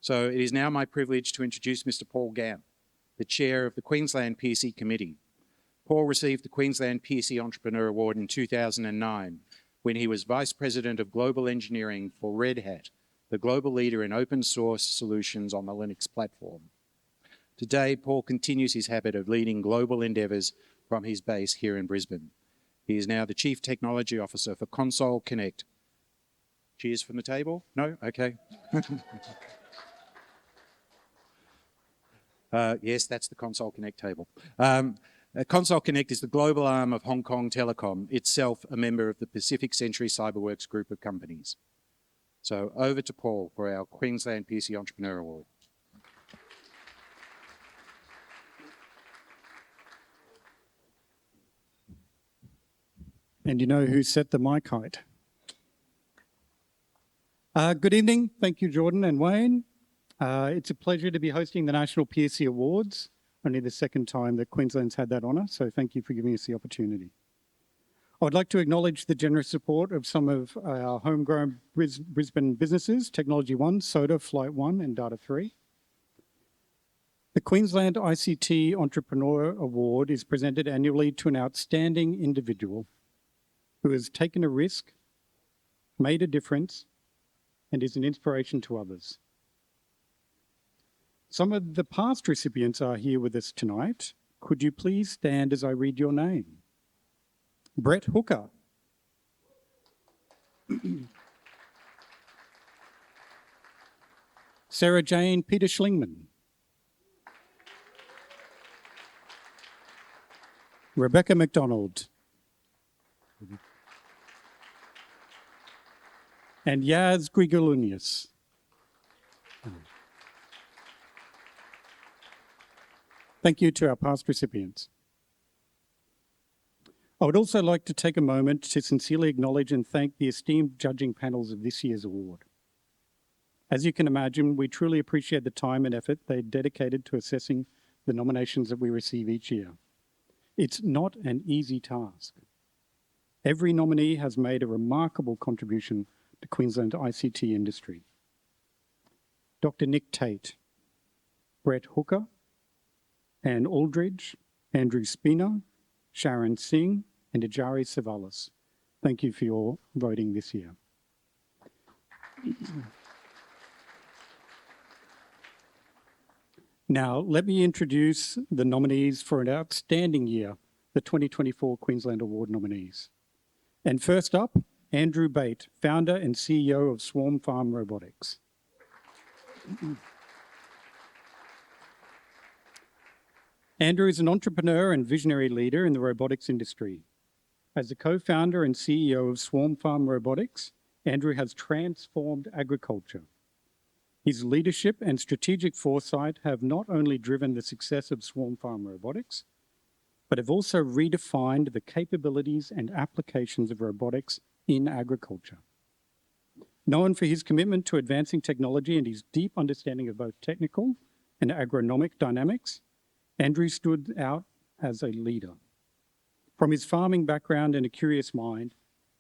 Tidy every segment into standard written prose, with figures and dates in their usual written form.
So it is now my privilege to introduce Mr. Paul Gamp, the chair of the Queensland Pearcey Committee. Paul received the Queensland Pearcey Entrepreneur Award in 2009 when he was Vice President of Global Engineering for Red Hat, the global leader in open source solutions on the Linux platform. Today, Paul continues his habit of leading global endeavours from his base here in Brisbane. He is now the Chief Technology Officer for Console Connect. Cheers from the table? No? Okay. Yes, that's the Console Connect table. Console Connect is the global arm of Hong Kong Telecom, itself a member of the Pacific Century Cyberworks group of companies. So over to Paul for our Queensland Pearcey Entrepreneur Award. And you know who set the mic height? Good evening. Thank you, Jordan and Wayne. It's a pleasure to be hosting the National Pearcey Awards, only the second time that Queensland's had that honour, so thank you for giving us the opportunity. I would like to acknowledge the generous support of some of our homegrown Brisbane businesses, Technology One, Soda, Flight One and Data 3. The Queensland ICT Entrepreneur Award is presented annually to an outstanding individual who has taken a risk, made a difference, and is an inspiration to others. Some of the past recipients are here with us tonight. Could you please stand as I read your name? Brett Hooker. Sarah Jane Peter Schlingman. Rebecca McDonald. And Yaz Grigolunius. Thank you to our past recipients. I would also like to take a moment to sincerely acknowledge and thank the esteemed judging panels of this year's award. As you can imagine, we truly appreciate the time and effort they dedicated to assessing the nominations that we receive each year. It's not an easy task. Every nominee has made a remarkable contribution to Queensland ICT industry. Dr. Nick Tate, Brett Hooker, Anne Aldridge, Andrew Spina, Sharon Singh, and Ajari Savalas. Thank you for your voting this year. Now, let me introduce the nominees for an outstanding year, the 2024 Queensland Award nominees. And first up, Andrew Bate, founder and CEO of Swarm Farm Robotics. Andrew is an entrepreneur and visionary leader in the robotics industry. As the co-founder and CEO of Swarm Farm Robotics, Andrew has transformed agriculture. His leadership and strategic foresight have not only driven the success of Swarm Farm Robotics, but have also redefined the capabilities and applications of robotics in agriculture. Known for his commitment to advancing technology and his deep understanding of both technical and agronomic dynamics, Andrew stood out as a leader. From his farming background and a curious mind,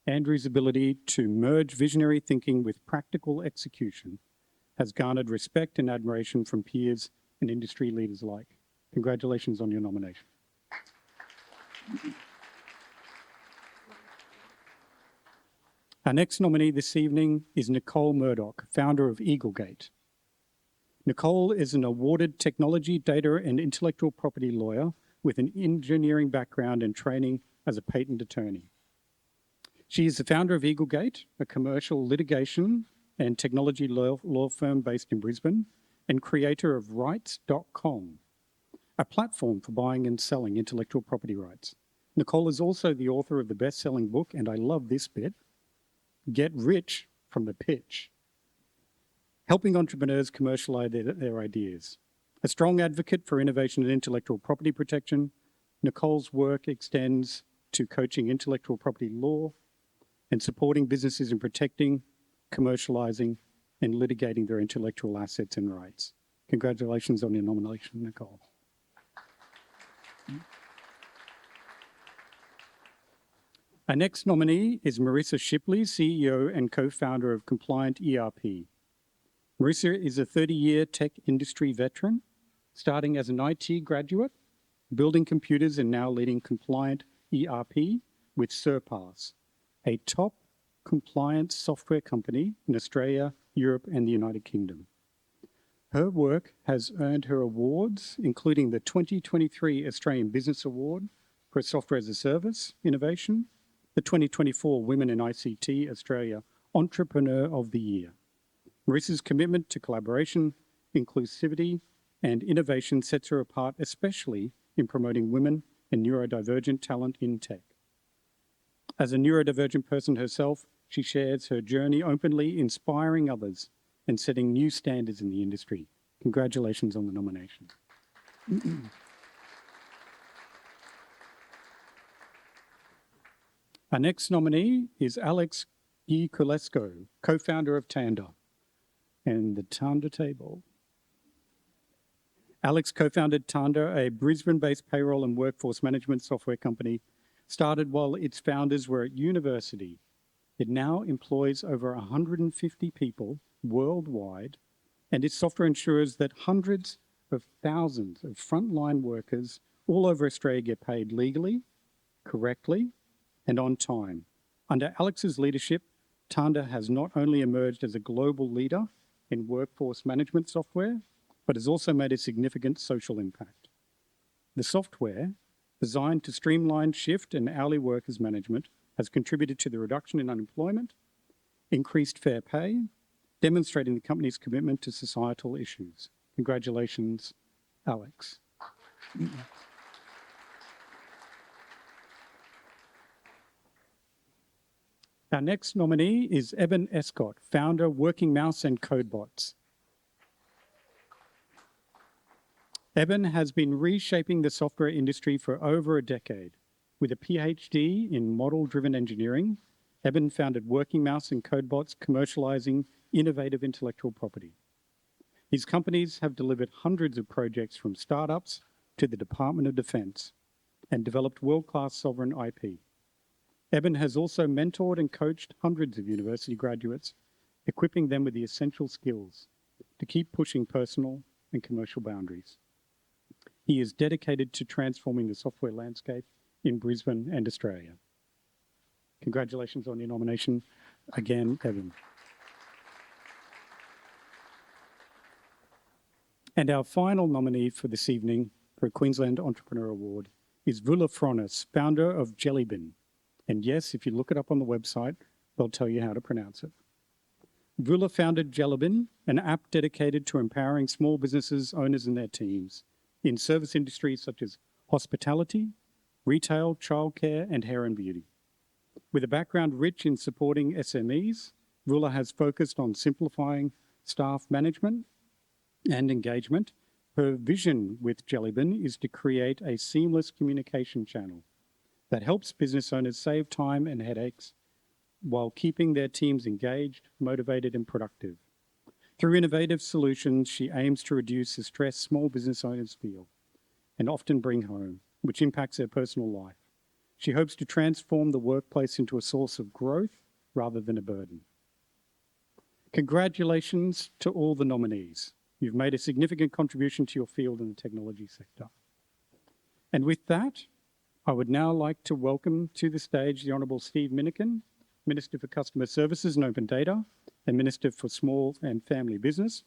Andrew's ability to merge visionary thinking with practical execution has garnered respect and admiration from peers and industry leaders alike. Congratulations on your nomination. Our next nominee this evening is Nicole Murdoch, founder of Eaglegate. Nicole is an awarded technology, data and intellectual property lawyer with an engineering background and training as a patent attorney. She is the founder of Eaglegate, a commercial litigation and technology law firm based in Brisbane, and creator of Rights.com, a platform for buying and selling intellectual property rights. Nicole is also the author of the best-selling book, and I love this bit, Get Rich from the Pitch, helping entrepreneurs commercialize their ideas. A strong advocate for innovation and intellectual property protection, Nicole's work extends to coaching intellectual property law and supporting businesses in protecting, commercializing, and litigating their intellectual assets and rights. Congratulations on your nomination, Nicole. Our next nominee is Marissa Shipley, CEO and co-founder of Compliant ERP. Marissa is a 30-year tech industry veteran, starting as an IT graduate, building computers and now leading compliant ERP with Surpass, a top compliance software company in Australia, Europe, and the United Kingdom. Her work has earned her awards, including the 2023 Australian Business Award for Software as a Service Innovation, the 2024 Women in ICT Australia Entrepreneur of the Year. Marissa's commitment to collaboration, inclusivity, and innovation sets her apart, especially in promoting women and neurodivergent talent in tech. As a neurodivergent person herself, she shares her journey openly, inspiring others and setting new standards in the industry. Congratulations on the nomination. Our next nominee is Alex Kulesco, co-founder of Tanda, and the Tanda table. Alex co-founded Tanda, a Brisbane-based payroll and workforce management software company, started while its founders were at university. It now employs over 150 people worldwide, and its software ensures that hundreds of thousands of frontline workers all over Australia get paid legally, correctly, and on time. Under Alex's leadership, Tanda has not only emerged as a global leader in workforce management software, but has also made a significant social impact. The software, designed to streamline shift and hourly workers management, has contributed to the reduction in unemployment, increased fair pay, demonstrating the company's commitment to societal issues. Congratulations, Alex. Our next nominee is Eben Escott, founder, Working Mouse and CodeBots. Eben has been reshaping the software industry for over a decade. With a PhD in model-driven engineering, Eben founded Working Mouse and CodeBots, commercializing innovative intellectual property. His companies have delivered hundreds of projects from startups to the Department of Defense and developed world-class sovereign IP. Eben has also mentored and coached hundreds of university graduates, equipping them with the essential skills to keep pushing personal and commercial boundaries. He is dedicated to transforming the software landscape in Brisbane and Australia. Congratulations on your nomination again, Eben. And our final nominee for this evening for a Queensland Entrepreneur Award is Vula Fronis, founder of Jellybin. And yes, if you look it up on the website, they'll tell you how to pronounce it. Vula founded Jellybin, an app dedicated to empowering small businesses, owners and their teams in service industries such as hospitality, retail, childcare and hair and beauty. With a background rich in supporting SMEs, Vula has focused on simplifying staff management and engagement. Her vision with Jellybin is to create a seamless communication channel that helps business owners save time and headaches while keeping their teams engaged, motivated and productive. Through innovative solutions, she aims to reduce the stress small business owners feel and often bring home, which impacts their personal life. She hopes to transform the workplace into a source of growth rather than a burden. Congratulations to all the nominees. You've made a significant contribution to your field in the technology sector. And with that, I would now like to welcome to the stage the Honourable Steve Minikin, Minister for Customer Services and Open Data and Minister for Small and Family Business,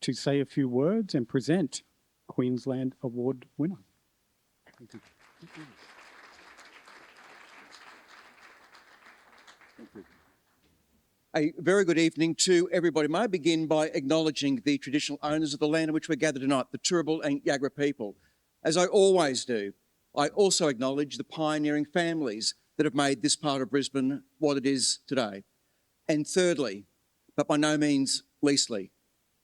to say a few words and present Queensland Award winner. Thank you. A very good evening to everybody. May I begin by acknowledging the traditional owners of the land in which we're gathered tonight, the Turrbal and Yagra people. As I always do, I also acknowledge the pioneering families that have made this part of Brisbane what it is today. And thirdly, but by no means leastly,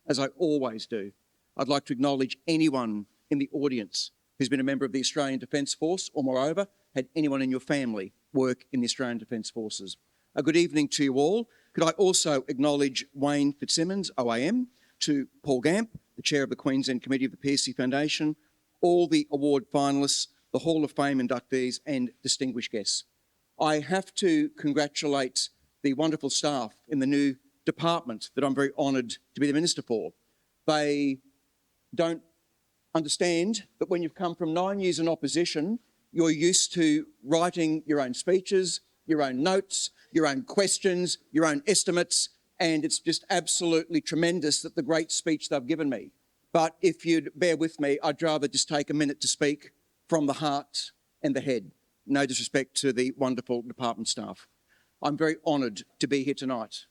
as I always do, I'd like to acknowledge anyone in the audience who's been a member of the Australian Defence Force or moreover, had anyone in your family work in the Australian Defence Forces. A good evening to you all. Could I also acknowledge Wayne Fitzsimmons, OAM, to Paul Gamp, the Chair of the Queensland Committee of the Pearcey Foundation, all the award finalists, the Hall of Fame inductees and distinguished guests. I have to congratulate the wonderful staff in the new department that I'm very honoured to be the minister for. They don't understand that when you've come from 9 years in opposition, you're used to writing your own speeches, your own notes, your own questions, your own estimates, and it's just absolutely tremendous that the great speech they've given me. But if you'd bear with me, I'd rather just take a minute to speak from the heart and the head. No disrespect to the wonderful department staff. I'm very honoured to be here tonight.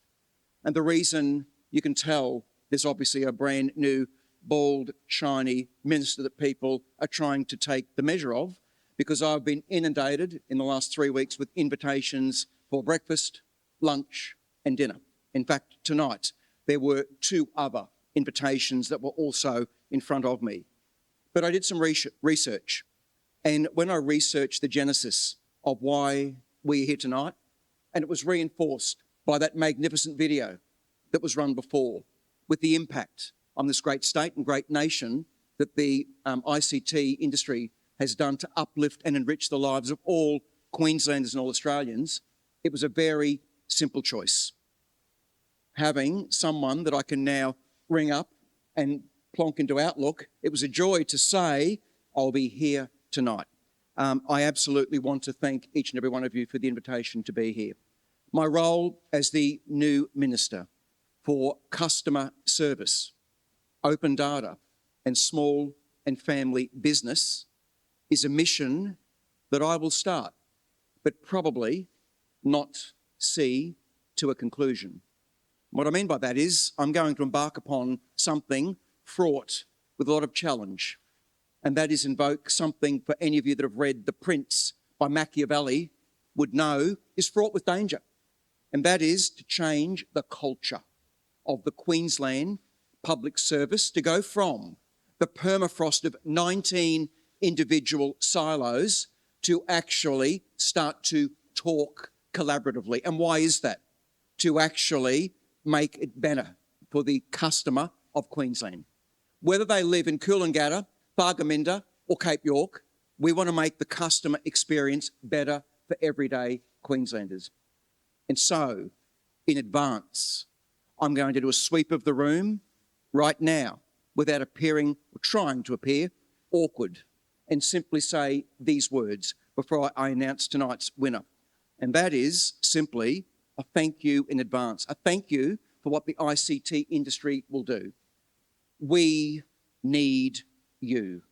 And the reason you can tell there's obviously a brand new, bald, shiny minister that people are trying to take the measure of, because I've been inundated in the last 3 weeks with invitations for breakfast, lunch and dinner. In fact, tonight there were 2 other invitations that were also in front of me. But I did some research, and when I researched the genesis of why we're here tonight, and it was reinforced by that magnificent video that was run before, with the impact on this great state and great nation that the ICT industry has done to uplift and enrich the lives of all Queenslanders and all Australians, it was a very simple choice. Having someone that I can now ring up and plonk into Outlook, it was a joy to say, I'll be here tonight. I absolutely want to thank each and every one of you for the invitation to be here. My role as the new Minister for Customer Service, Open Data and Small and Family Business is a mission that I will start, but probably not see to a conclusion. What I mean by that is I'm going to embark upon something fraught with a lot of challenge, and that is invoke something for any of you that have read The Prince by Machiavelli would know is fraught with danger, and that is to change the culture of the Queensland public service, to go from the permafrost of 19 individual silos to actually start to talk collaboratively. And why is that? To actually make it better for the customer of Queensland. Whether they live in Coolangatta, Bargaminda or Cape York, we want to make the customer experience better for everyday Queenslanders. And so, in advance, I'm going to do a sweep of the room right now without appearing or trying to appear awkward, and simply say these words before I announce tonight's winner. And that is simply a thank you in advance. A thank you for what the ICT industry will do. We need you.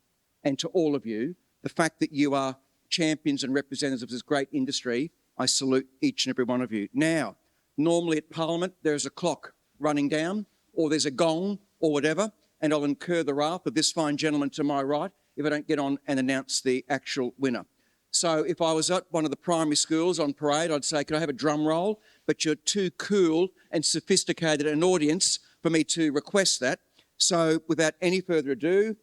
And to all of you, the fact that you are champions and representatives of this great industry, I salute each and every one of you. Now, normally at Parliament, there's a clock running down, or there's a gong, or whatever, and I'll incur the wrath of this fine gentleman to my right if I don't get on and announce the actual winner. So if I was at one of the primary schools on parade, I'd say, could I have a drum roll? But you're too cool and sophisticated an audience for me to request that. So without any further ado,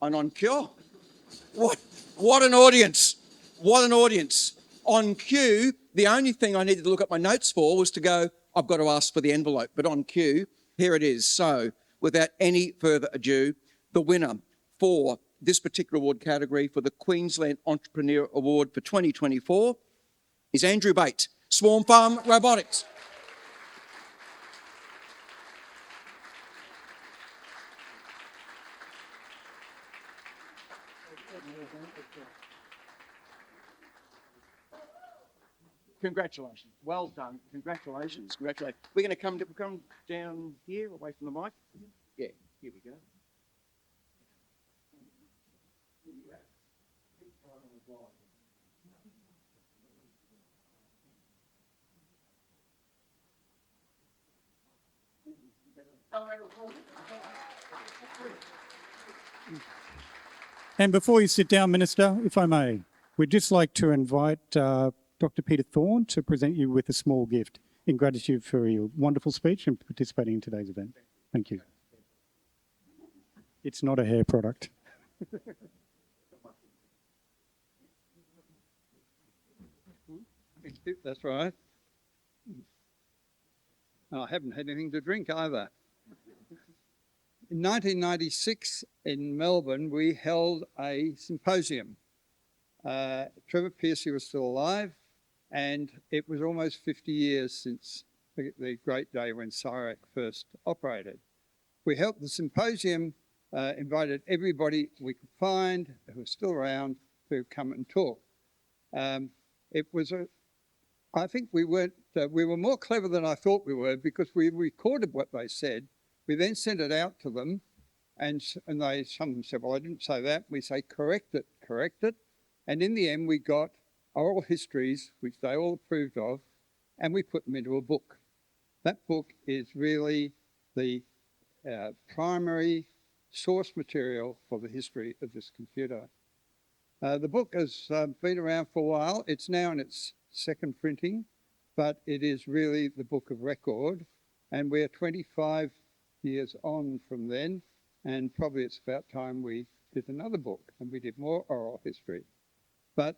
and on cue, what an audience, what an audience. On cue, the only thing I needed to look at my notes for was to go, I've got to ask for the envelope, but on cue, here it is. So without any further ado, the winner for this particular award category for the Queensland Entrepreneur Award for 2024 is Andrew Bate, Swarm Farm Robotics. Congratulations. Well done. Congratulations. Congratulations. We're going to come down here, away from the mic. Yeah, here we go. And before you sit down, Minister, if I may, we'd just like to invite Dr. Peter Thorne to present you with a small gift in gratitude for your wonderful speech and participating in today's event. Thank you. It's not a hair product. That's right. And I haven't had anything to drink either. In 1996 in Melbourne, we held a symposium. Trevor Pearcey was still alive, and it was almost 50 years since the great day when CSIROC first operated. We held the symposium, invited everybody we could find who was still around to come and talk. I think we were more clever than I thought we were, because we recorded what they said. We then sent it out to them, and some of them said, well, I didn't say that. We say, correct it. And in the end, we got oral histories, which they all approved of, and we put them into a book. That book is really the primary source material for the history of this computer. The book has been around for a while. It's now in its second printing, but it is really the book of record, and we're 25 years on from then, and probably it's about time we did another book, and we did more oral history. But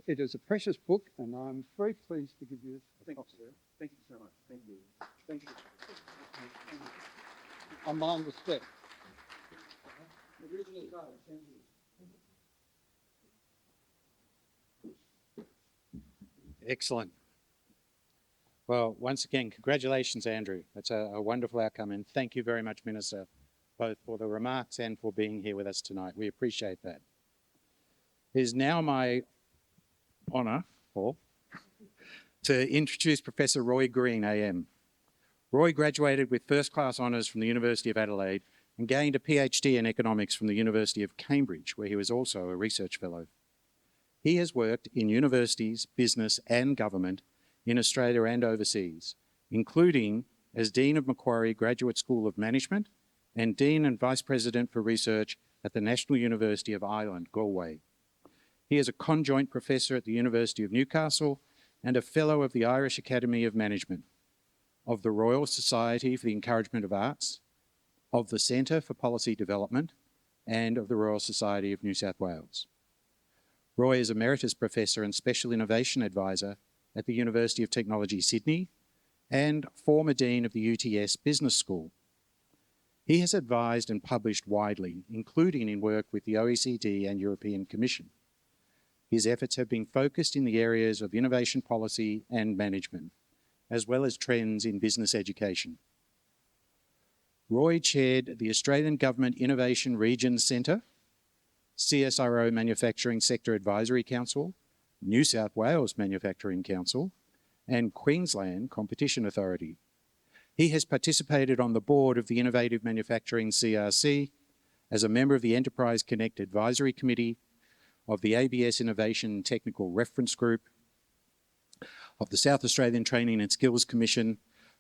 it is a precious book, and I'm very pleased to give you this. Thank you so much. Thank you. Thank you. I'm on the step. Excellent. Well, once again, congratulations, Andrew. That's a wonderful outcome, and thank you very much, Minister, both for the remarks and for being here with us tonight. We appreciate that. It is now my honour, Paul, to introduce Professor Roy Green, AM. Roy graduated with first-class honours from the University of Adelaide and gained a PhD in economics from the University of Cambridge, where he was also a research fellow. He has worked in universities, business and government in Australia and overseas, including as Dean of Macquarie Graduate School of Management and Dean and Vice President for Research at the National University of Ireland, Galway. He is a conjoint professor at the University of Newcastle and a Fellow of the Irish Academy of Management, of the Royal Society for the Encouragement of Arts, of the Centre for Policy Development, and of the Royal Society of New South Wales. Roy is Emeritus Professor and Special Innovation Advisor at the University of Technology, Sydney, and former Dean of the UTS Business School. He has advised and published widely, including in work with the OECD and European Commission. His efforts have been focused in the areas of innovation policy and management, as well as trends in business education. Roy chaired the Australian Government Innovation Regions Centre, CSIRO Manufacturing Sector Advisory Council, New South Wales Manufacturing Council, and Queensland Competition Authority. He has participated on the board of the Innovative Manufacturing CRC, as a member of the Enterprise Connect Advisory Committee, of the ABS Innovation Technical Reference Group, of the South Australian Training and Skills Commission,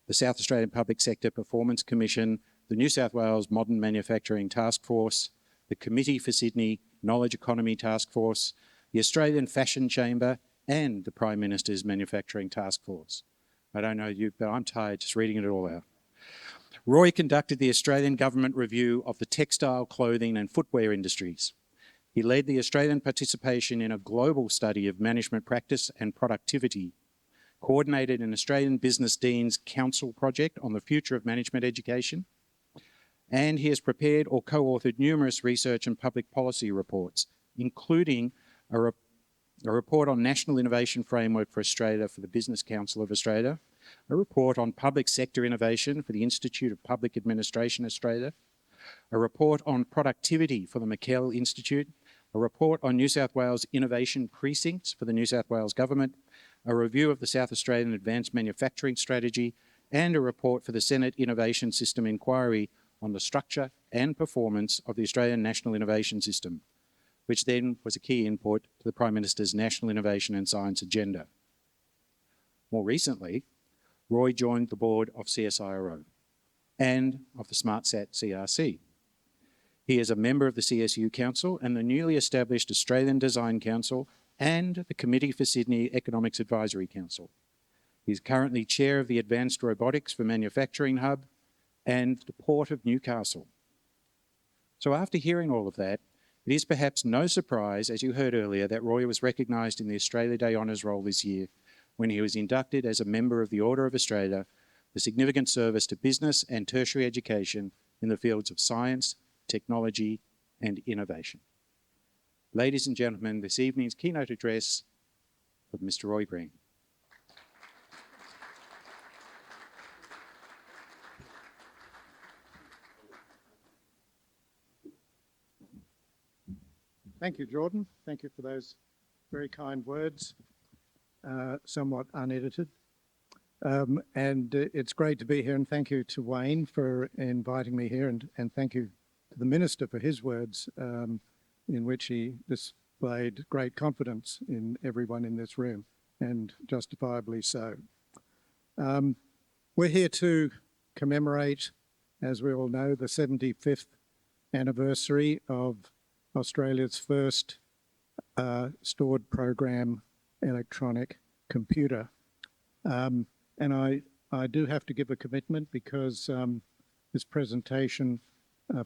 the South Australian Public Sector Performance Commission, the New South Wales Modern Manufacturing Task Force, the Committee for Sydney Knowledge Economy Task Force, the Australian Fashion Chamber, and the Prime Minister's Manufacturing Task Force. I don't know you, but I'm tired just reading it all out. Roy conducted the Australian Government review of the textile, clothing and footwear industries. He led the Australian participation in a global study of management practice and productivity, coordinated an Australian Business Deans Council project on the future of management education, and he has prepared or co-authored numerous research and public policy reports, including a report on National Innovation Framework for Australia for the Business Council of Australia, a report on public sector innovation for the Institute of Public Administration Australia, a report on productivity for the McKell Institute, a report on New South Wales innovation precincts for the New South Wales Government, a review of the South Australian Advanced Manufacturing Strategy, and a report for the Senate Innovation System Inquiry on the structure and performance of the Australian National Innovation System, which then was a key input to the Prime Minister's National Innovation and Science Agenda. More recently, Roy joined the board of CSIRO and of the SmartSat CRC. He is a member of the CSU Council and the newly established Australian Design Council and the Committee for Sydney Economics Advisory Council. He is currently chair of the Advanced Robotics for Manufacturing Hub and the Port of Newcastle. So after hearing all of that, it is perhaps no surprise, as you heard earlier, that Roy was recognised in the Australia Day Honours Roll this year when he was inducted as a member of the Order of Australia for significant service to business and tertiary education in the fields of science, technology and innovation. Ladies and gentlemen, this evening's keynote address from Mr. Roy Green. Thank you, Jordan. Thank you for those very kind words, somewhat unedited. And it's great to be here, and thank you to Wayne for inviting me here, and thank you to the Minister for his words, in which he displayed great confidence in everyone in this room, and justifiably so. We're here to commemorate, as we all know, the 75th anniversary of Australia's first stored program electronic computer. And I do have to give a commitment because this presentation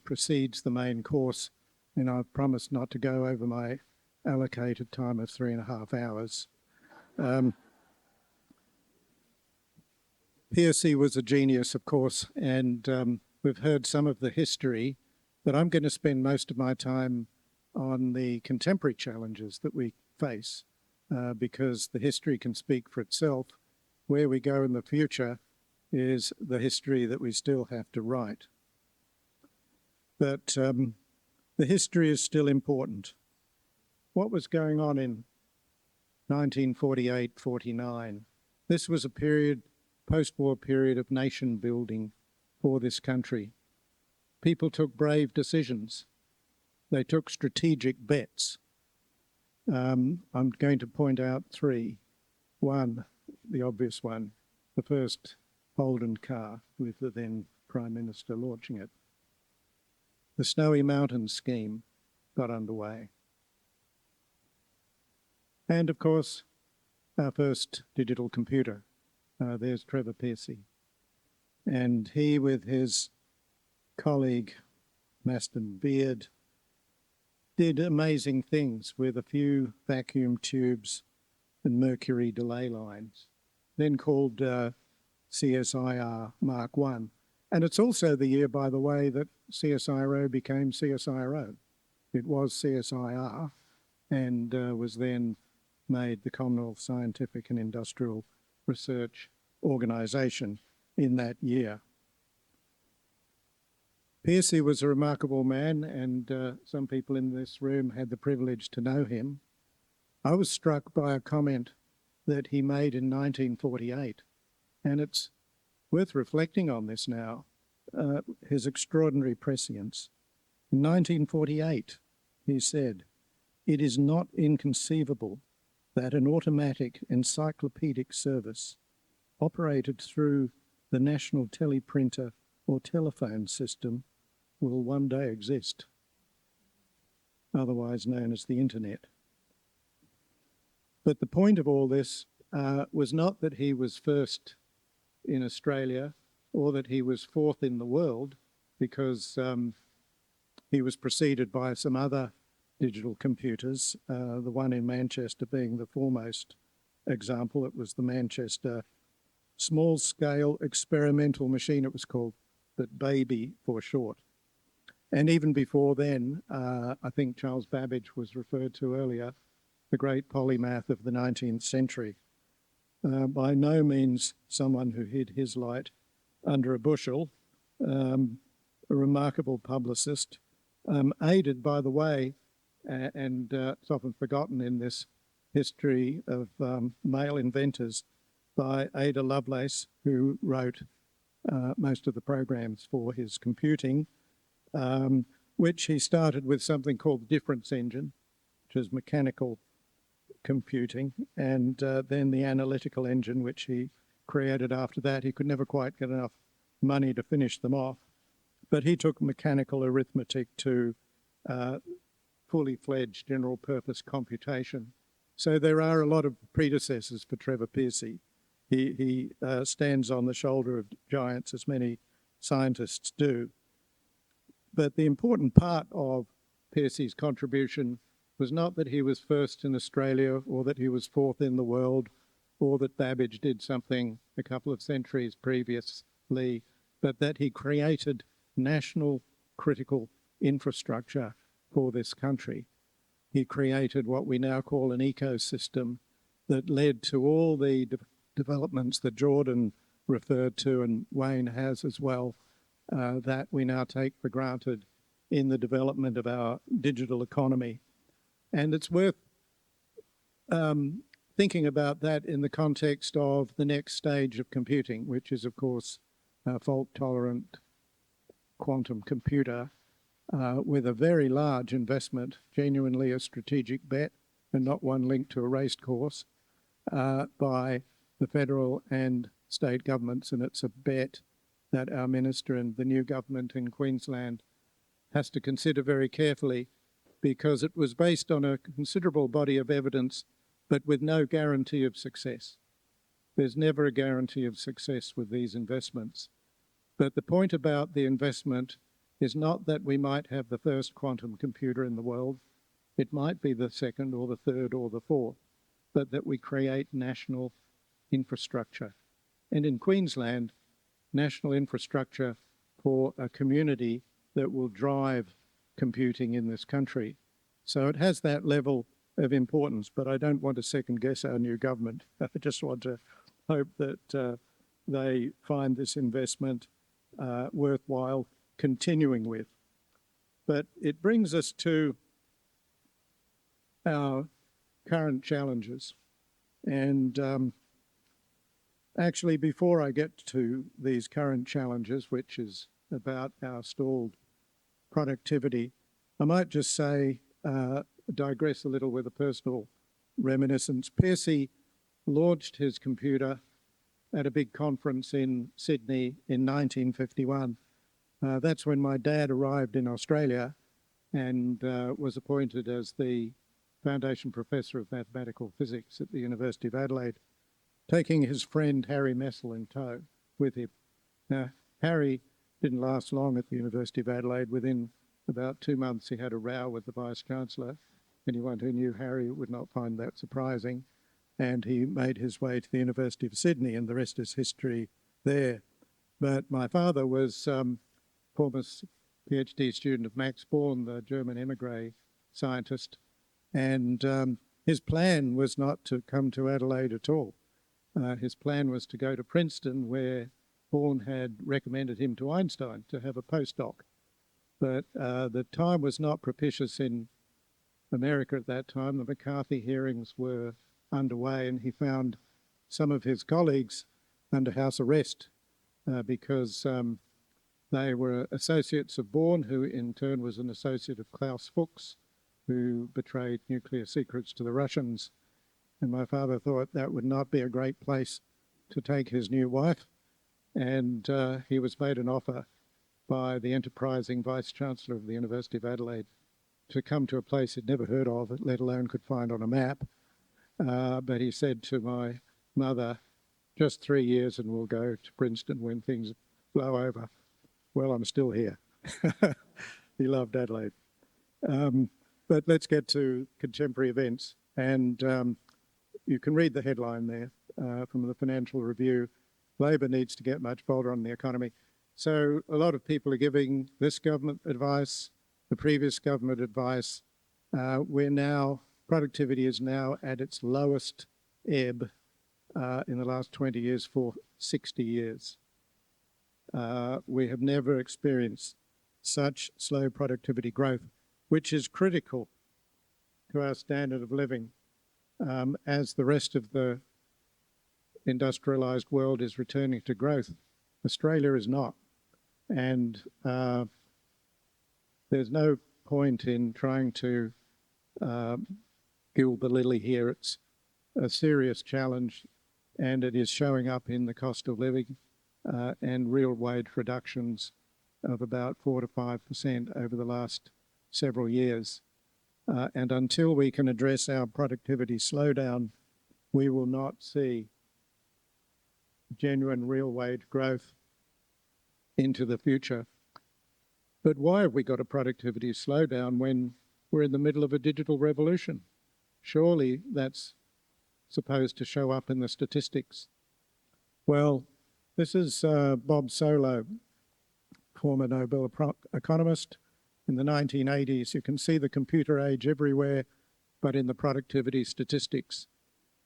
precedes the main course, and I've promised not to go over my allocated time of 3.5 hours. Pearcey was a genius, of course, and we've heard some of the history, but I'm going to spend most of my time on the contemporary challenges that we face, because the history can speak for itself. Where we go in the future is the history that we still have to write. But the history is still important. What was going on in 1948-49? This was a period, post-war period of nation building for this country. People took brave decisions. They took strategic bets. I'm going to point out 3. 1, the obvious one, the first Holden car with the then Prime Minister launching it. The Snowy Mountains scheme got underway. And of course, our first digital computer. There's Trevor Pearcey. And he, with his colleague, Maston Beard, did amazing things with a few vacuum tubes and mercury delay lines, then called CSIR Mark I. And it's also the year, by the way, that CSIRO became CSIRO. It was CSIR and was then made the Commonwealth Scientific and Industrial Research Organisation in that year. Pearcey was a remarkable man, and some people in this room had the privilege to know him. I was struck by a comment that he made in 1948, and it's worth reflecting on this now, his extraordinary prescience. In 1948, he said, "It is not inconceivable that an automatic encyclopedic service operated through the national teleprinter or telephone system will one day exist, otherwise known as the internet." But the point of all this was not that he was first in Australia or that he was fourth in the world, because he was preceded by some other digital computers, the one in Manchester being the foremost example. It was the Manchester Small-Scale Experimental Machine, it was called, but BABY for short. And even before then, I think Charles Babbage was referred to earlier, the great polymath of the 19th century. By no means someone who hid his light under a bushel, a remarkable publicist, aided, by the way, and it's often forgotten in this history of male inventors, by Ada Lovelace, who wrote most of the programs for his computing, which he started with something called the difference engine, which is mechanical computing, and then the analytical engine, which he created after that. He could never quite get enough money to finish them off, but he took mechanical arithmetic to fully fledged general purpose computation. So there are a lot of predecessors for Trevor Pearcey. He stands on the shoulder of giants, as many scientists do. But the important part of Pearcey's contribution was not that he was first in Australia or that he was fourth in the world or that Babbage did something a couple of centuries previously, but that he created national critical infrastructure for this country. He created what we now call an ecosystem that led to all the developments that Jordan referred to, and Wayne has as well, that we now take for granted in the development of our digital economy. And it's worth thinking about that in the context of the next stage of computing, which is, of course, a fault-tolerant quantum computer with a very large investment, genuinely a strategic bet, and not one linked to a race course, by the federal and state governments. And it's a bet that our minister and the new government in Queensland has to consider very carefully, because it was based on a considerable body of evidence, but with no guarantee of success. There's never a guarantee of success with these investments. But the point about the investment is not that we might have the first quantum computer in the world. It might be the second or the third or the fourth, but that we create national infrastructure. And in Queensland, national infrastructure for a community that will drive computing in this country. So it has that level of importance, but I don't want to second guess our new government. I just want to hope that they find this investment worthwhile continuing with. But it brings us to our current challenges. And actually, before I get to these current challenges, which is about our stalled productivity, I might just say, digress a little with a personal reminiscence. Pearcey launched his computer at a big conference in Sydney in 1951. That's when my dad arrived in Australia and was appointed as the Foundation Professor of Mathematical Physics at the University of Adelaide, taking his friend Harry Messel in tow with him. Now, Harry didn't last long at the University of Adelaide. Within about 2 months, he had a row with the Vice-Chancellor. Anyone who knew Harry would not find that surprising. And he made his way to the University of Sydney, and the rest is history there. But my father was former PhD student of Max Born, the German emigre scientist, and his plan was not to come to Adelaide at all. His plan was to go to Princeton, where Born had recommended him to Einstein to have a postdoc. But the time was not propitious in America at that time. The McCarthy hearings were underway, and he found some of his colleagues under house arrest because they were associates of Born, who in turn was an associate of Klaus Fuchs, who betrayed nuclear secrets to the Russians. And my father thought that would not be a great place to take his new wife. And he was made an offer by the enterprising Vice-Chancellor of the University of Adelaide to come to a place he'd never heard of, let alone could find on a map. But he said to my mother, just 3 years and we'll go to Princeton when things blow over. Well, I'm still here. He loved Adelaide. But let's get to contemporary events. And you can read the headline there from the Financial Review. Labor needs to get much bolder on the economy. So a lot of people are giving this government advice, the previous government advice. Productivity is now at its lowest ebb in the last 20 years for 60 years. We have never experienced such slow productivity growth, which is critical to our standard of living as the rest of the industrialised world is returning to growth. Australia is not. And there's no point in trying to gild the lily here. It's a serious challenge, and it is showing up in the cost of living and real wage reductions of about 4 to 5% over the last several years. And until we can address our productivity slowdown, we will not see genuine real wage growth into the future. But why have we got a productivity slowdown when we're in the middle of a digital revolution? Surely that's supposed to show up in the statistics. Well, this is Bob Solow, former Nobel economist. In the 1980s, you can see the computer age everywhere, but in the productivity statistics.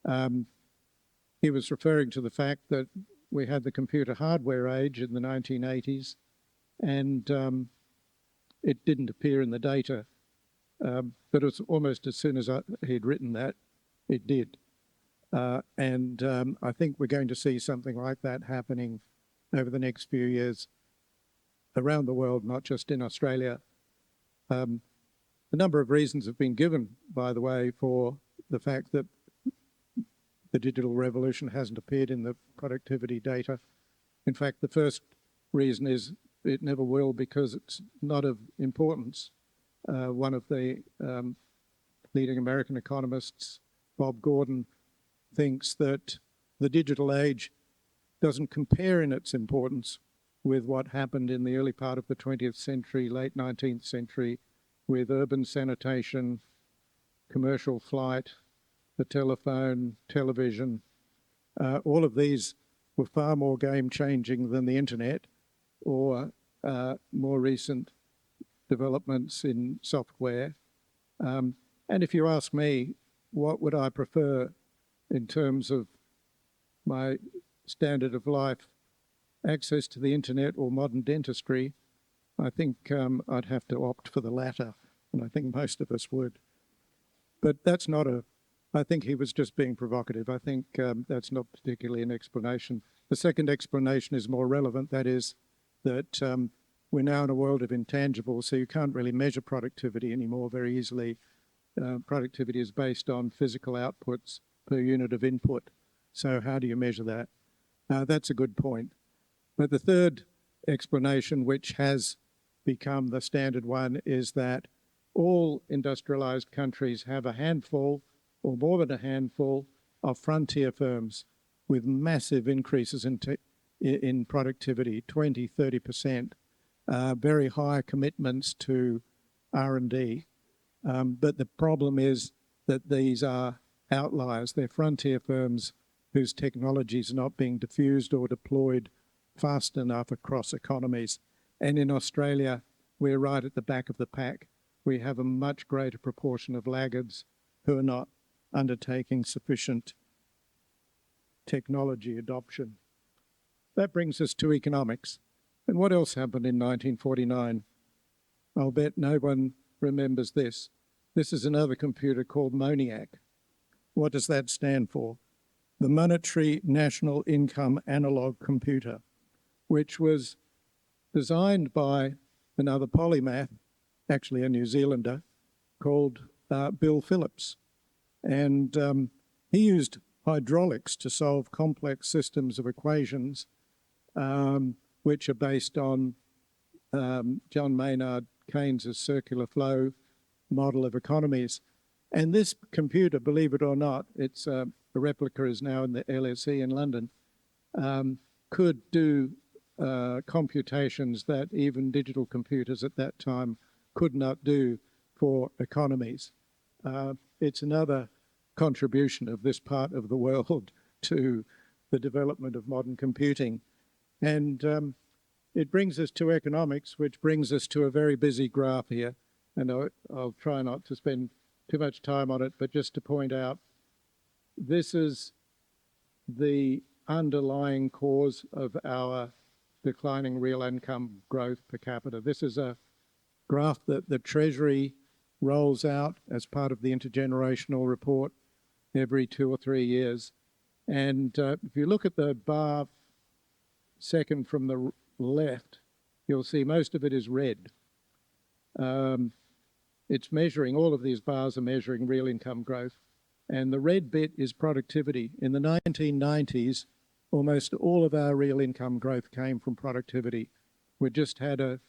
He was referring to the fact that we had the computer hardware age in the 1980s, and it didn't appear in the data But it's almost as soon as he'd written that, it did. And I think we're going to see something like that happening over the next few years around the world, not just in Australia. A number of reasons have been given, by the way, for the fact that the digital revolution hasn't appeared in the productivity data. In fact, the first reason is it never will because it's not of importance. One of the leading American economists, Bob Gordon, thinks that the digital age doesn't compare in its importance with what happened in the early part of the 20th century, late 19th century, with urban sanitation, commercial flight, the telephone, television. All of these were far more game-changing than the internet or more recent developments in software. And if you ask me, what would I prefer in terms of my standard of life, access to the internet or modern dentistry? I think I'd have to opt for the latter, and I think most of us would. But that's not I think he was just being provocative. I think that's not particularly an explanation. The second explanation is more relevant, that is that we're now in a world of intangibles, so you can't really measure productivity anymore very easily. Productivity is based on physical outputs per unit of input. So how do you measure that? That's a good point. But the third explanation, which has become the standard one, is that all industrialized countries have a handful or more than a handful of frontier firms with massive increases in productivity, 20, 30%, very high commitments to R&D. But the problem is that these are outliers. They're frontier firms whose technologies are not being diffused or deployed fast enough across economies. And in Australia, we're right at the back of the pack. We have a much greater proportion of laggards who are not undertaking sufficient technology adoption. That brings us to economics. And what else happened in 1949? I'll bet no one remembers this. This is another computer called MONIAC. What does that stand for? The Monetary National Income Analog Computer, which was designed by another polymath, actually a New Zealander, called Bill Phillips. And he used hydraulics to solve complex systems of equations, which are based on John Maynard Keynes' circular flow model of economies. And this computer, believe it or not, it's a replica is now in the LSE in London, could do computations that even digital computers at that time could not do for economies. It's another contribution of this part of the world to the development of modern computing. And it brings us to economics, which brings us to a very busy graph here. And I'll try not to spend too much time on it, but just to point out, this is the underlying cause of our declining real income growth per capita. This is a graph that the Treasury rolls out as part of the intergenerational report every 2 or 3 years. And if you look at the bar second from the left, you'll see most of it is red. It's measuring, all of these bars are measuring real income growth. And the red bit is productivity. In the 1990s, almost all of our real income growth came from productivity. We just had a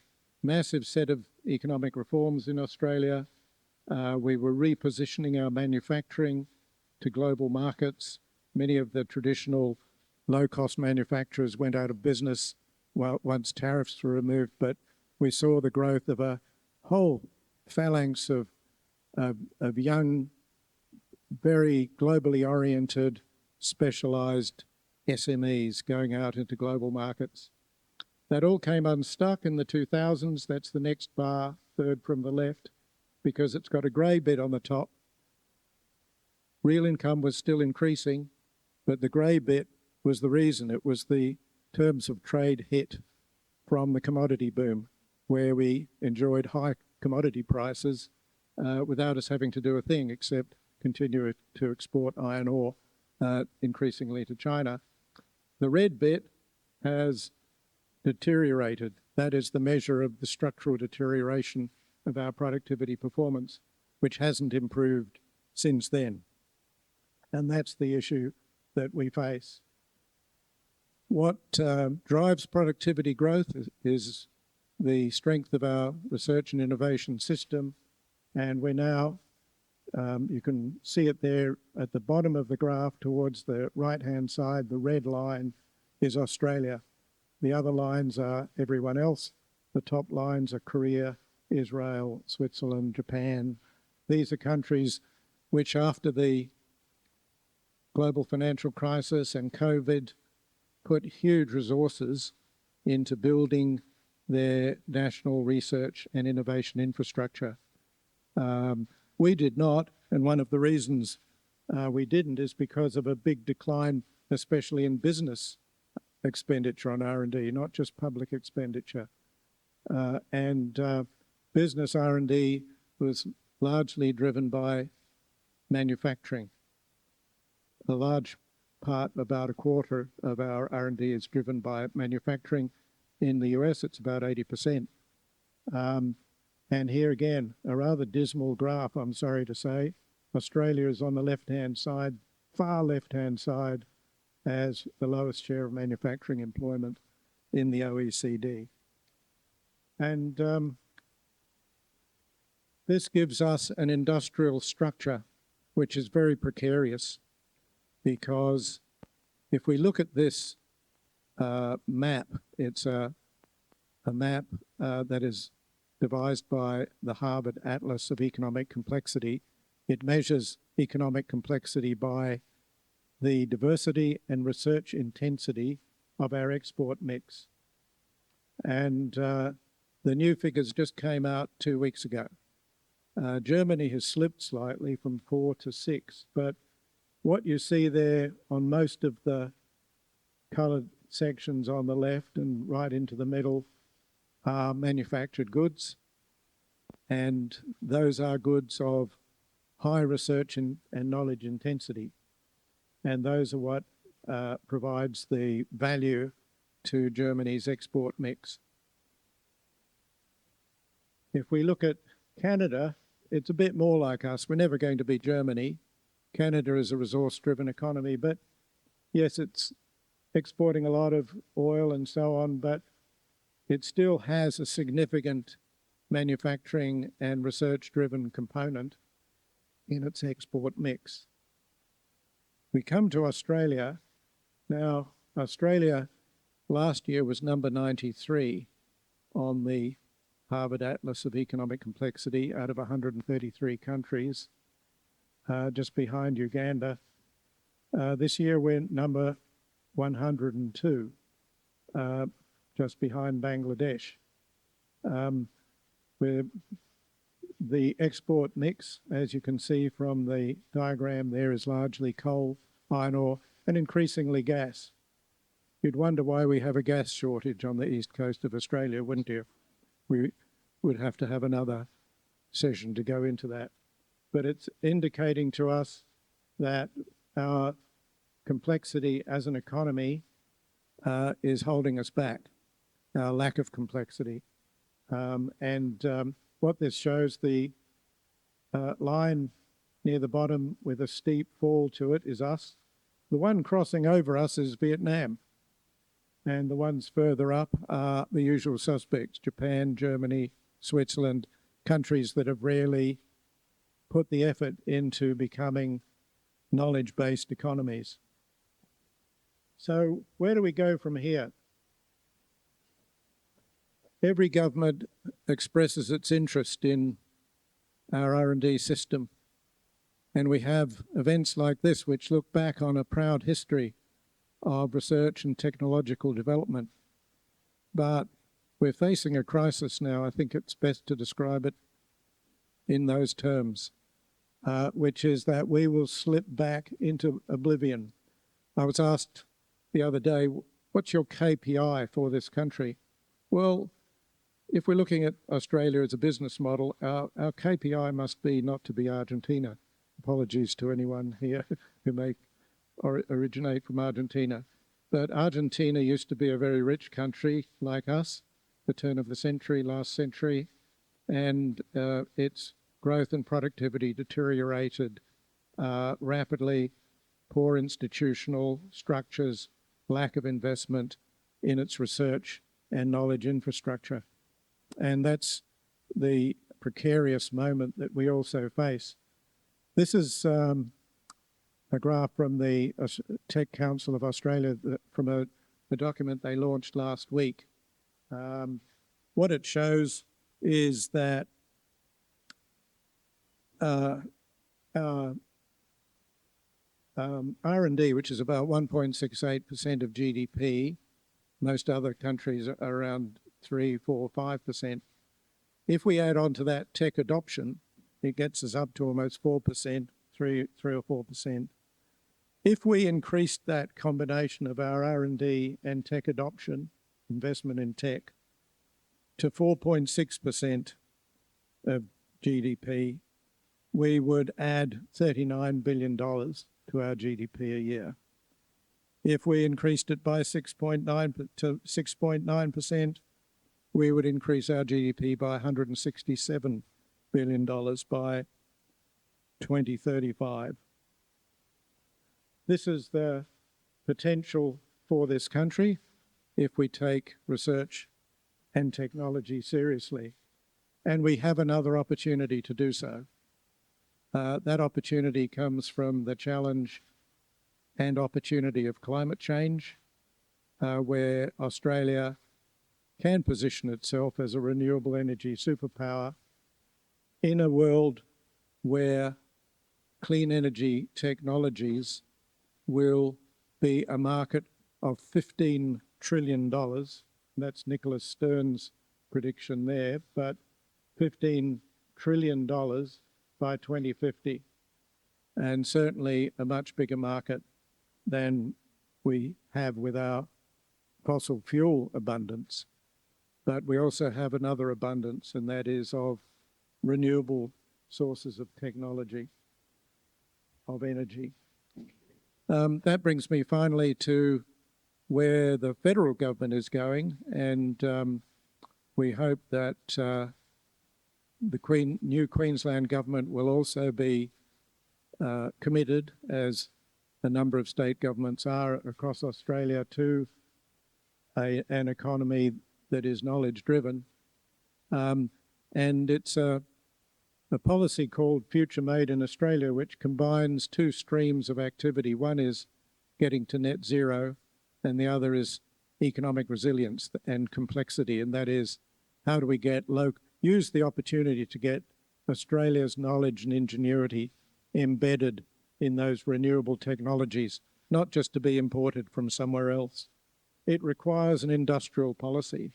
massive set of economic reforms in Australia. We were repositioning our manufacturing to global markets. Many of the traditional low-cost manufacturers went out of business once tariffs were removed, but we saw the growth of a whole phalanx of young, very globally oriented, specialized SMEs going out into global markets. That all came unstuck in the 2000s. That's the next bar, third from the left, because it's got a grey bit on the top. Real income was still increasing, but the grey bit was the reason. It was the terms of trade hit from the commodity boom, where we enjoyed high commodity prices without us having to do a thing except continue to export iron ore increasingly to China. The red bit has deteriorated. That is the measure of the structural deterioration of our productivity performance, which hasn't improved since then. And that's the issue that we face. What drives productivity growth is the strength of our research and innovation system. And we're now, you can see it there at the bottom of the graph towards the right-hand side, the red line is Australia. The other lines are everyone else. The top lines are Korea, Israel, Switzerland, Japan. These are countries which, after the global financial crisis and COVID, put huge resources into building their national research and innovation infrastructure. We did not, and one of the reasons we didn't is because of a big decline, especially in business expenditure on R&D, not just public expenditure. Business R&D was largely driven by manufacturing. A large part, about a quarter of our R&D is driven by manufacturing. In the US, it's about 80%. And here again, a rather dismal graph, I'm sorry to say. Australia is on the left-hand side, far left-hand side, as the lowest share of manufacturing employment in the OECD. And this gives us an industrial structure which is very precarious, because if we look at this map, it's a map that is devised by the Harvard Atlas of Economic Complexity. It measures economic complexity by the diversity and research intensity of our export mix. And the new figures just came out 2 weeks ago. Germany has slipped slightly from 4 to 6, but what you see there on most of the coloured sections on the left and right into the middle are manufactured goods, and those are goods of high research and knowledge intensity. And those are what provides the value to Germany's export mix. If we look at Canada, it's a bit more like us. We're never going to be Germany. Canada is a resource-driven economy, but yes, it's exporting a lot of oil and so on, but it still has a significant manufacturing and research-driven component in its export mix. We come to Australia. Now, Australia last year was number 93 on the Harvard Atlas of Economic Complexity out of 133 countries, just behind Uganda. This year we're number 102, just behind Bangladesh. The export mix, as you can see from the diagram there, is largely coal, iron ore, and increasingly gas. You'd wonder why we have a gas shortage on the east coast of Australia, wouldn't you? We would have to have another session to go into that. But it's indicating to us that our complexity as an economy is holding us back, our lack of complexity. What this shows, the line near the bottom with a steep fall to it is us. The one crossing over us is Vietnam. And the ones further up are the usual suspects: Japan, Germany, Switzerland, countries that have really put the effort into becoming knowledge-based economies. So where do we go from here? Every government expresses its interest in our R&D system, and we have events like this which look back on a proud history of research and technological development. But we're facing a crisis now. I think it's best to describe it in those terms, which is that we will slip back into oblivion. I was asked the other day, what's your KPI for this country? Well, if we're looking at Australia as a business model, our KPI must be not to be Argentina. Apologies to anyone here who may originate from Argentina. But Argentina used to be a very rich country like us, the turn of the century, last century, and its growth and productivity deteriorated rapidly, poor institutional structures, lack of investment in its research and knowledge infrastructure. And that's the precarious moment that we also face. This is a graph from the Tech Council of Australia, from a document they launched last week. What it shows is that our R&D, which is about 1.68% of GDP, most other countries are around 3, 4, 5%. If we add on to that tech adoption, it gets us up to almost 4%, 3 or 4%. If we increased that combination of our R&D and tech adoption, investment in tech, to 4.6% of GDP, we would add $39 billion to our GDP a year. If we increased it by 6.9%, we would increase our GDP by $167 billion by 2035. This is the potential for this country if we take research and technology seriously. And we have another opportunity to do so. That opportunity comes from the challenge and opportunity of climate change, where Australia can position itself as a renewable energy superpower in a world where clean energy technologies will be a market of $15 trillion. That's Nicholas Stern's prediction there, but $15 trillion by 2050, and certainly a much bigger market than we have with our fossil fuel abundance. But we also have another abundance, and that is of renewable sources of technology, of energy. That brings me finally to where the federal government is going, and we hope that the new Queensland government will also be committed, as a number of state governments are across Australia, to an economy that is knowledge-driven. And it's a policy called Future Made in Australia, which combines two streams of activity. One is getting to net zero, and the other is economic resilience and complexity, and that is, how do we use the opportunity to get Australia's knowledge and ingenuity embedded in those renewable technologies, not just to be imported from somewhere else. It requires an industrial policy,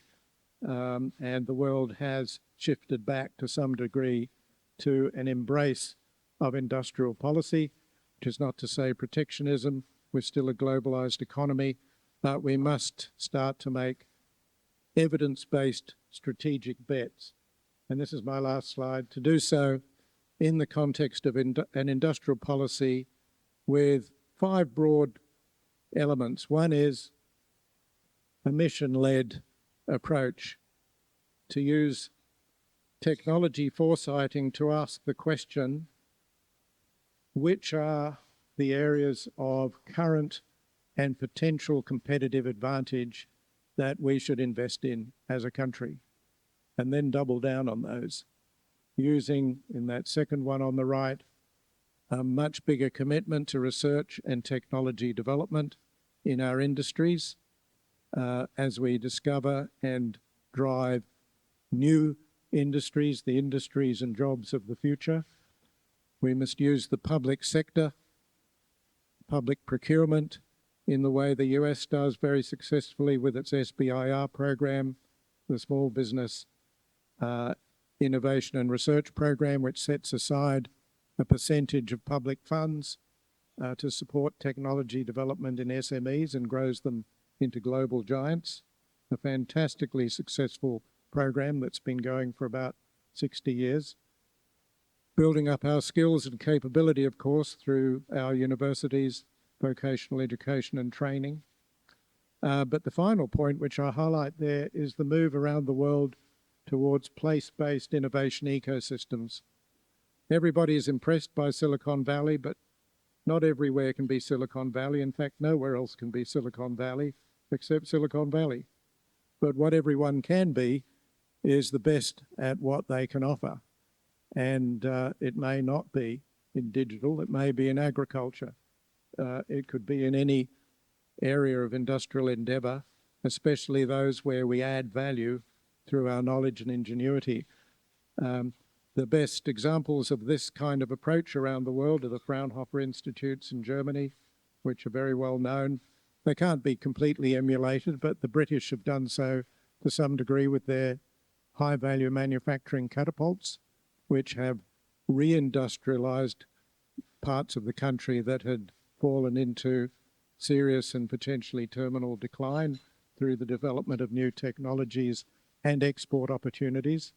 and the world has shifted back to some degree to an embrace of industrial policy, which is not to say protectionism. We're still a globalized economy, but we must start to make evidence-based strategic bets. And this is my last slide, to do so in the context of an industrial policy with 5 broad elements. One is a mission-led approach, to use technology foresighting to ask the question, which are the areas of current and potential competitive advantage that we should invest in as a country, and then double down on those, using, in that second one on the right, a much bigger commitment to research and technology development in our industries as we discover and drive new industries, the industries and jobs of the future. We must use the public sector, public procurement, in the way the US does very successfully with its SBIR program, the Small Business Innovation and Research Program, which sets aside a percentage of public funds to support technology development in SMEs and grows them into global giants. A fantastically successful program that's been going for about 60 years. Building up our skills and capability, of course, through our universities, vocational education and training. But the final point, which I highlight there, is the move around the world towards place-based innovation ecosystems. Everybody is impressed by Silicon Valley, but not everywhere can be Silicon Valley. In fact, nowhere else can be Silicon Valley except Silicon Valley. But what everyone can be is the best at what they can offer. And it may not be in digital, it may be in agriculture. It could be in any area of industrial endeavour, especially those where we add value through our knowledge and ingenuity. The best examples of this kind of approach around the world are the Fraunhofer Institutes in Germany, which are very well known. They can't be completely emulated, but the British have done so to some degree with their high-value manufacturing catapults, which have reindustrialised parts of the country that had fallen into serious and potentially terminal decline through the development of new technologies and export opportunities.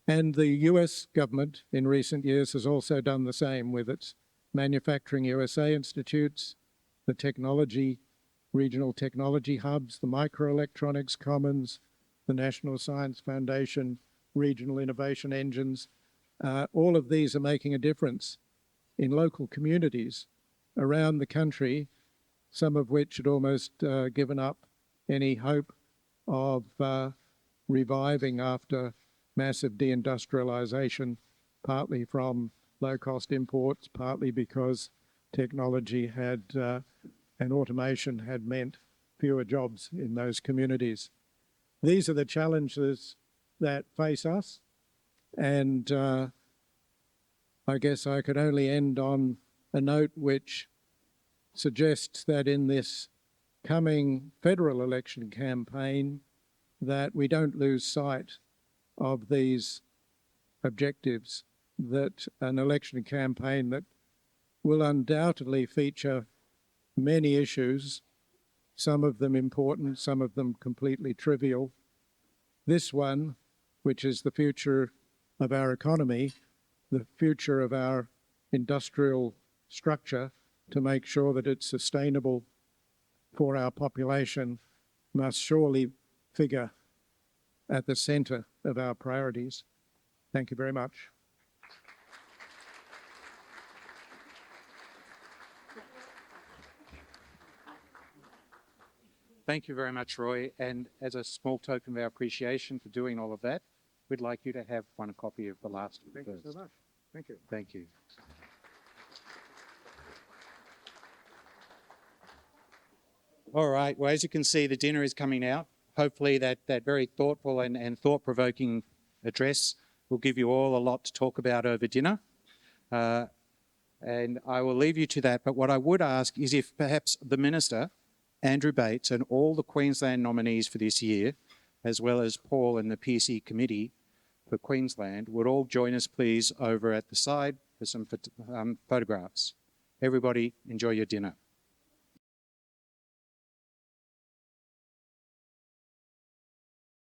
And the US government in recent years has also done the same with its Manufacturing USA Institutes, the regional technology hubs, the microelectronics commons, the National Science Foundation, regional innovation engines. All of these are making a difference in local communities around the country, some of which had almost given up any hope of reviving after massive deindustrialization, partly from low-cost imports, partly because technology had and automation had meant fewer jobs in those communities. These are the challenges that face us, and I guess I could only end on a note which suggests that in this coming federal election campaign that we don't lose sight of these objectives, that an election campaign that will undoubtedly feature many issues, some of them important, some of them completely trivial. This one, which is the future of our economy, the future of our industrial structure to make sure that it's sustainable for our population, must surely figure at the centre of our priorities. Thank you very much. Thank you very much, Roy. And as a small token of our appreciation for doing all of that, we'd like you to have one copy of the last one first. Thank you so much. Thank you. Thank you. All right. Well, as you can see, the dinner is coming out. Hopefully that very thoughtful and thought-provoking address will give you all a lot to talk about over dinner. And I will leave you to that. But what I would ask is if perhaps the Minister, Andrew Bates, and all the Queensland nominees for this year, as well as Paul and the Pearcey Committee for Queensland, would all join us, please, over at the side for some photographs. Everybody, enjoy your dinner.